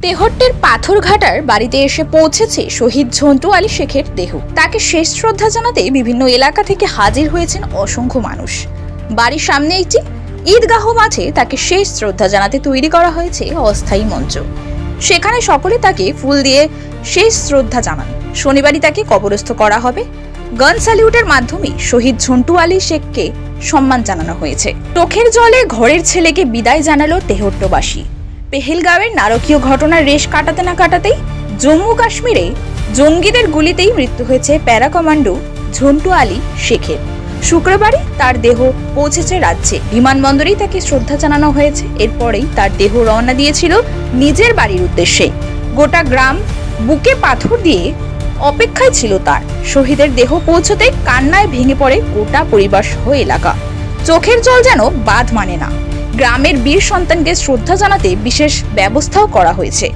তেহট্টের পাথরঘাটার বাড়িতে এসে পৌঁছেছে শহীদ ঝন্টু আলী শেখের দেহ। তাকে শেষ শ্রদ্ধা জানাতে বিভিন্ন এলাকা থেকে হাজির হয়েছেন অসংখ্য মানুষ। বাড়ির সামনে একটি ঈদগাহ মাঠে তাকে শেষ শ্রদ্ধা জানাতে তৈরি করা হয়েছে অস্থায়ী মঞ্চ। সেখানে সকলে তাকে ফুল দিয়ে শেষ শ্রদ্ধা জানান। শনিবারই তাকে কবরস্থ করা হবে। গান স্যালিউটের মাধ্যমে শহীদ ঝন্টু আলী শেখকে সম্মান জানানো হয়েছে। চোখের জলে ঘরের ছেলেকে বিদায় জানালো তেহট্টবাসী। পেহেলগাঁওয়ের নারকীয় ঘটনার রেশ কাটাতে না কাটাতেই জম্মু কাশ্মীরে জঙ্গিদের গুলিতেই মৃত্যু হয়েছে প্যারা কমান্ডো ঝন্টু আলী শেখের। শুক্রবারই তার দেহ পৌঁছেছে রাজ্যে। বিমানবন্দরেই তাকে শ্রদ্ধা জানানো হয়েছে। এরপরেই তার দেহ রওনা দিয়েছিল নিজের বাড়ির উদ্দেশ্যে। গোটা গ্রাম বুকে পাথর দিয়ে অপেক্ষায় ছিল তার। শহীদের দেহ পৌঁছতে কান্নায় ভেঙে পড়ে গোটা পরিবার সহ এলাকা। চোখের জল যেন বাঁধ মানে না। গ্রামের বীর সন্তানকে শ্রদ্ধা জানাতে বিশেষ ব্যবস্থাও করা হয়েছে।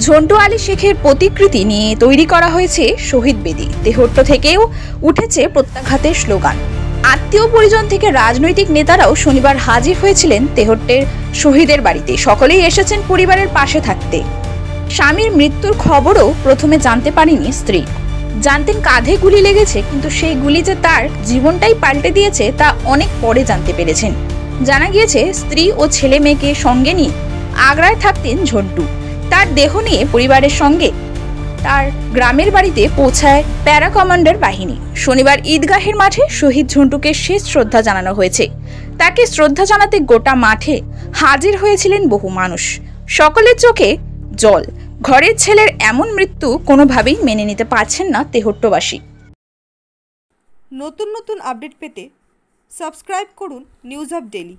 ঝন্টু আলী শেখের প্রতিকৃতি নিয়ে তৈরি করা হয়েছে শহীদ বেদি। তেহট্ট থেকেও উঠেছে প্রত্যাঘাতের স্লোগান। আত্মীয় পরিজন থেকে রাজনৈতিক নেতারাও শনিবার হাজির হয়েছিলেন তেহট্টের শহীদের বাড়িতে। সকলেই এসেছেন পরিবারের পাশে থাকতে। স্বামীর মৃত্যুর খবরও প্রথমে জানতে পারেনি স্ত্রী। জানতেন কাঁধে গুলি লেগেছে, কিন্তু সেই গুলি যে তার জীবনটাই পাল্টে দিয়েছে তা অনেক পরে জানতে পেরেছেন। জানা গিয়েছে স্ত্রী ও ছেলে মেয়েকে সঙ্গে নিয়ে আগ্রায় থাকতেন ঝন্টু। তার দেহ নিয়ে পরিবারের সঙ্গে তার গ্রামের বাড়িতে পৌঁছায় প্যারা কমান্ডার বাহিনী। শনিবার ঈদগাহের মাঠে শহীদ ঝন্টুকে শেষ শ্রদ্ধা জানানো হয়েছে। তাকে শ্রদ্ধা জানাতে গোটা মাঠে হাজির হয়েছিলেন বহু মানুষ। সকলের চোখে জল। ঘরের ছেলের এমন মৃত্যু কোনোভাবেই মেনে নিতে পারছেন না তেহট্টবাসী। নতুন নতুন আপডেট পেতে সাবস্ক্রাইব করুন নিউজ আপ ডেইলি।